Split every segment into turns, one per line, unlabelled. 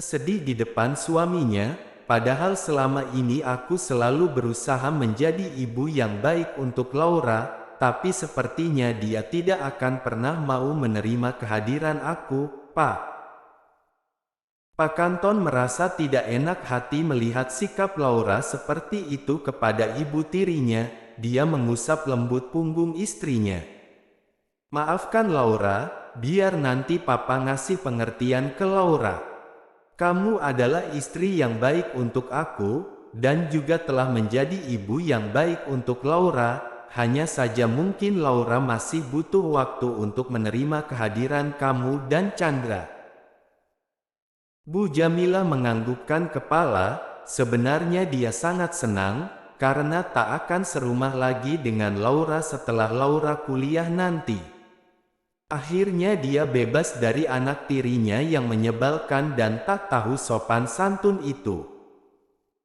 sedih di depan suaminya, padahal selama ini aku selalu berusaha menjadi ibu yang baik untuk Laura, tapi sepertinya dia tidak akan pernah mau menerima kehadiran aku, Pak. Pak Kanton merasa tidak enak hati melihat sikap Laura seperti itu kepada ibu tirinya. Dia mengusap lembut punggung istrinya. Maafkan Laura, biar nanti Papa ngasih pengertian ke Laura. Kamu adalah istri yang baik untuk aku, dan juga telah menjadi ibu yang baik untuk Laura. Hanya saja mungkin Laura masih butuh waktu untuk menerima kehadiran kamu dan Chandra. Bu Jamila menganggukkan kepala. Sebenarnya dia sangat senang, karena tak akan serumah lagi dengan Laura setelah Laura kuliah nanti. Akhirnya dia bebas dari anak tirinya yang menyebalkan dan tak tahu sopan santun itu.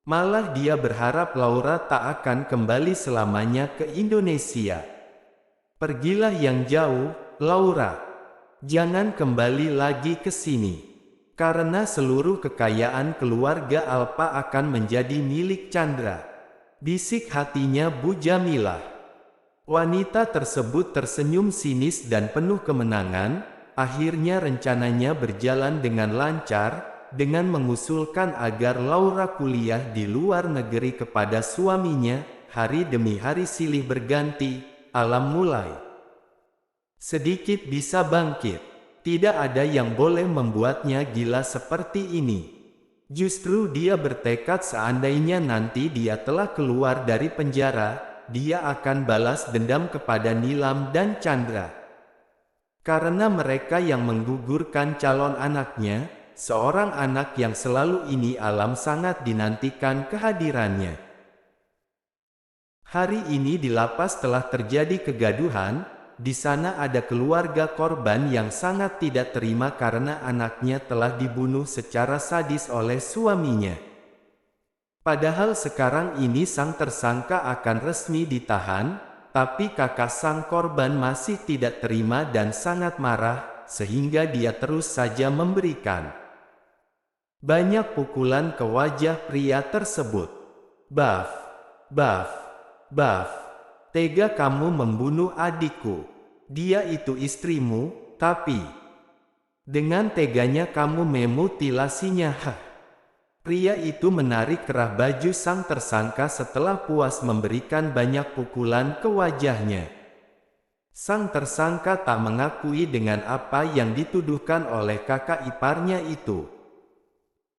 Malah dia berharap Laura tak akan kembali selamanya ke Indonesia. Pergilah yang jauh, Laura. Jangan kembali lagi ke sini. Karena seluruh kekayaan keluarga Alpa akan menjadi milik Chandra. Bisik hatinya Bu Jamilah. Wanita tersebut tersenyum sinis dan penuh kemenangan. Akhirnya rencananya berjalan dengan lancar, dengan mengusulkan agar Laura kuliah di luar negeri kepada suaminya. Hari demi hari silih berganti, alam mulai sedikit bisa bangkit. Tidak ada yang boleh membuatnya gila seperti ini. Justru dia bertekad seandainya nanti dia telah keluar dari penjara, dia akan balas dendam kepada Nilam dan Chandra. Karena mereka yang menggugurkan calon anaknya, seorang anak yang selalu ini alam sangat dinantikan kehadirannya. Hari ini di lapas telah terjadi kegaduhan. Di sana ada keluarga korban yang sangat tidak terima karena anaknya telah dibunuh secara sadis oleh suaminya. Padahal sekarang ini sang tersangka akan resmi ditahan, tapi kakak sang korban masih tidak terima dan sangat marah, sehingga dia terus saja memberikan banyak pukulan ke wajah pria tersebut. Baf, baf, baf. Tega kamu membunuh adikku. Dia itu istrimu, tapi dengan teganya kamu memutilasinya. Pria itu menarik kerah baju sang tersangka setelah puas memberikan banyak pukulan ke wajahnya. Sang tersangka tak mengakui dengan apa yang dituduhkan oleh kakak iparnya itu.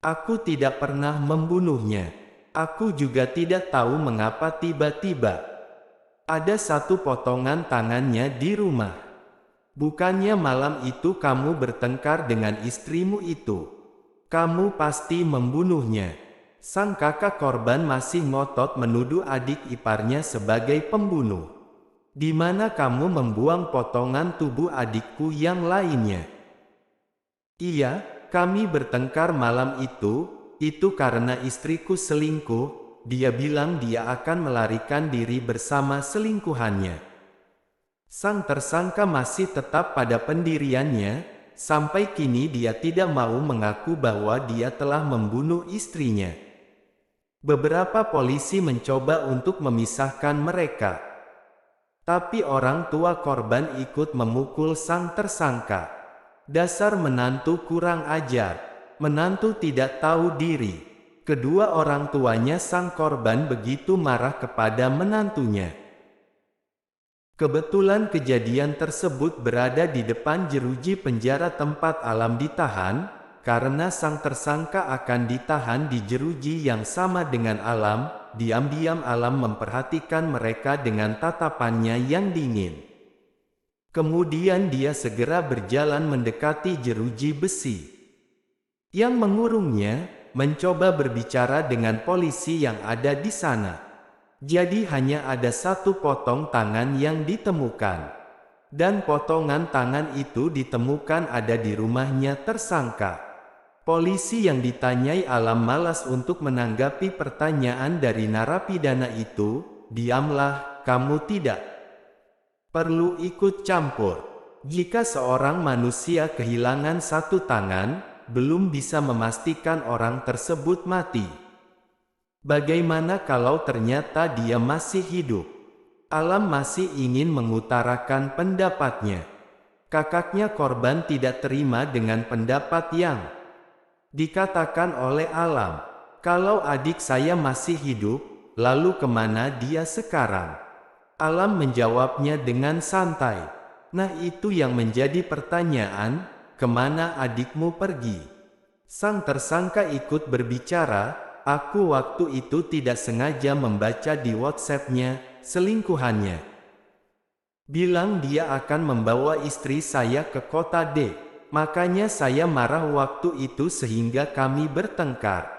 Aku tidak pernah membunuhnya. Aku juga tidak tahu mengapa tiba-tiba ada satu potongan tangannya di rumah. Bukannya malam itu kamu bertengkar dengan istrimu itu? Kamu pasti membunuhnya. Sang kakak korban masih ngotot menuduh adik iparnya sebagai pembunuh. Di mana kamu membuang potongan tubuh adikku yang lainnya? Iya, kami bertengkar malam itu karena istriku selingkuh. Dia bilang dia akan melarikan diri bersama selingkuhannya. Sang tersangka masih tetap pada pendiriannya, sampai kini dia tidak mau mengaku bahwa dia telah membunuh istrinya. Beberapa polisi mencoba untuk memisahkan mereka. Tapi orang tua korban ikut memukul sang tersangka. Dasar menantu kurang ajar, menantu tidak tahu diri. Kedua orang tuanya sang korban begitu marah kepada menantunya. Kebetulan kejadian tersebut berada di depan jeruji penjara tempat Alam ditahan, karena sang tersangka akan ditahan di jeruji yang sama dengan Alam. Diam-diam Alam memperhatikan mereka dengan tatapannya yang dingin. Kemudian dia segera berjalan mendekati jeruji besi yang mengurungnya, mencoba berbicara dengan polisi yang ada di sana. Jadi hanya ada satu potong tangan yang ditemukan. Dan potongan tangan itu ditemukan ada di rumahnya tersangka. Polisi yang ditanyai Alam malas untuk menanggapi pertanyaan dari narapidana itu. Diamlah, kamu tidak perlu ikut campur. Jika seorang manusia kehilangan satu tangan, belum bisa memastikan orang tersebut mati. Bagaimana kalau ternyata dia masih hidup? Alam masih ingin mengutarakan pendapatnya. Kakaknya korban tidak terima dengan pendapat yang dikatakan oleh Alam. Kalau adik saya masih hidup, lalu kemana dia sekarang? Alam menjawabnya dengan santai. Nah, itu yang menjadi pertanyaan, kemana adikmu pergi? Sang tersangka ikut berbicara, aku waktu itu tidak sengaja membaca di WhatsApp-nya, selingkuhannya bilang dia akan membawa istri saya ke kota D. Makanya saya marah waktu itu sehingga kami bertengkar.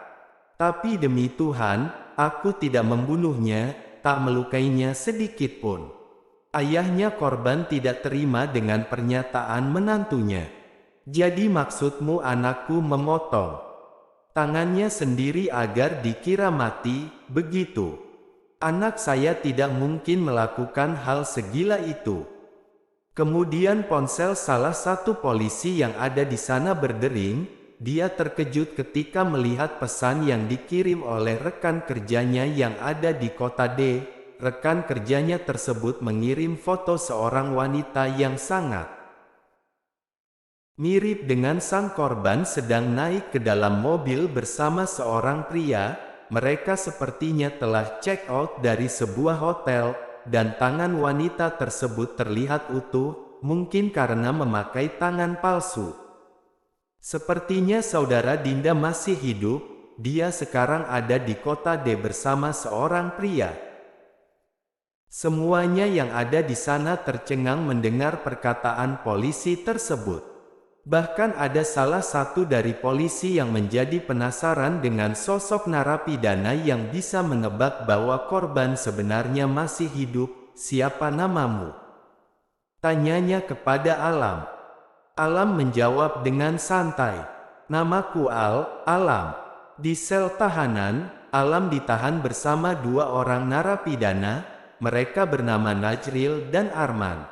Tapi demi Tuhan, aku tidak membunuhnya, tak melukainya sedikit pun. Ayahnya korban tidak terima dengan pernyataan menantunya. Jadi maksudmu anakku memotong tangannya sendiri agar dikira mati, begitu? Anak saya tidak mungkin melakukan hal segila itu. Kemudian ponsel salah satu polisi yang ada di sana berdering. Dia terkejut ketika melihat pesan yang dikirim oleh rekan kerjanya yang ada di kota D. Rekan kerjanya tersebut mengirim foto seorang wanita yang sangat mirip dengan sang korban sedang naik ke dalam mobil bersama seorang pria. Mereka sepertinya telah check out dari sebuah hotel, dan tangan wanita tersebut terlihat utuh, mungkin karena memakai tangan palsu. Sepertinya saudara Dinda masih hidup, dia sekarang ada di kota D bersama seorang pria. Semuanya yang ada di sana tercengang mendengar perkataan polisi tersebut. Bahkan ada salah satu dari polisi yang menjadi penasaran dengan sosok narapidana yang bisa menebak bahwa korban sebenarnya masih hidup. Siapa namamu? Tanyanya kepada Alam. Alam menjawab dengan santai. Namaku Alam. Di sel tahanan, Alam ditahan bersama dua orang narapidana. Mereka bernama Najril dan Arman.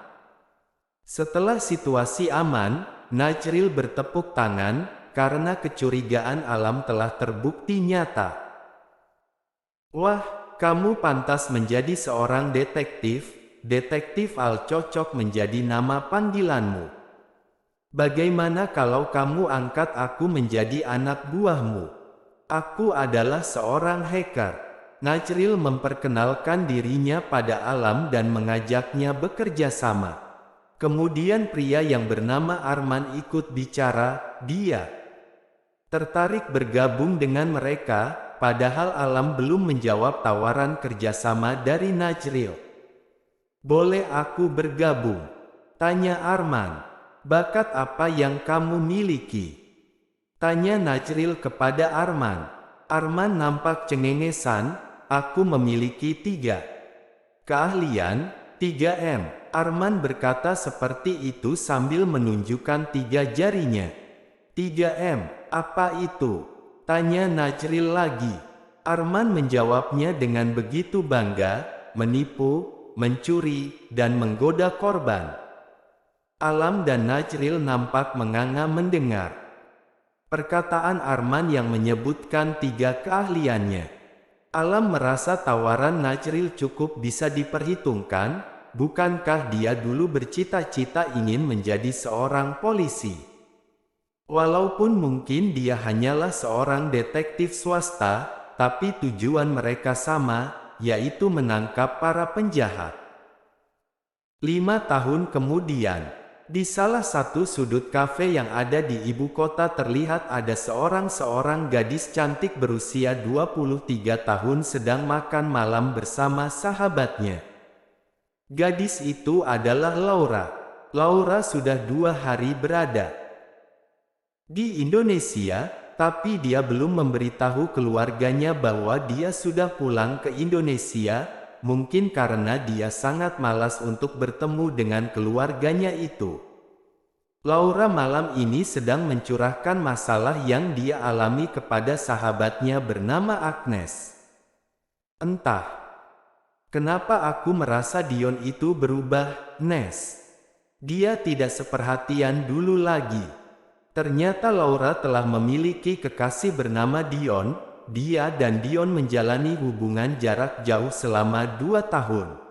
Setelah situasi aman, Najril bertepuk tangan, karena kecurigaan Alam telah terbukti nyata. Wah, kamu pantas menjadi seorang detektif. Detektif Al cocok menjadi nama panggilanmu. Bagaimana kalau kamu angkat aku menjadi anak buahmu? Aku adalah seorang hacker. Najril memperkenalkan dirinya pada Alam dan mengajaknya bekerja sama. Kemudian pria yang bernama Arman ikut bicara. Dia tertarik bergabung dengan mereka, padahal Alam belum menjawab tawaran kerjasama dari Najril. Boleh aku bergabung? Tanya Arman. Bakat apa yang kamu miliki? Tanya Najril kepada Arman. Arman nampak cengengesan. Aku memiliki 3 keahlian, 3M. Arman berkata seperti itu sambil menunjukkan 3 jarinya. 3M, apa itu? Tanya Najril lagi. Arman menjawabnya dengan begitu bangga, menipu, mencuri, dan menggoda korban. Alam dan Najril nampak menganga mendengar perkataan Arman yang menyebutkan 3 keahliannya. Alam merasa tawaran Najril cukup bisa diperhitungkan. Bukankah dia dulu bercita-cita ingin menjadi seorang polisi? Walaupun mungkin dia hanyalah seorang detektif swasta, tapi tujuan mereka sama, yaitu menangkap para penjahat. 5 tahun kemudian, di salah satu sudut kafe yang ada di ibu kota terlihat ada seorang gadis cantik berusia 23 tahun sedang makan malam bersama sahabatnya. Gadis itu adalah Laura. Laura sudah 2 hari berada di Indonesia, tapi dia belum memberitahu keluarganya bahwa dia sudah pulang ke Indonesia, mungkin karena dia sangat malas untuk bertemu dengan keluarganya itu. Laura malam ini sedang mencurahkan masalah yang dia alami kepada sahabatnya bernama Agnes. Entah kenapa aku merasa Dion itu berubah, Nes. Dia tidak seperhatian dulu lagi. Ternyata Laura telah memiliki kekasih bernama Dion. Dia dan Dion menjalani hubungan jarak jauh selama 2 tahun.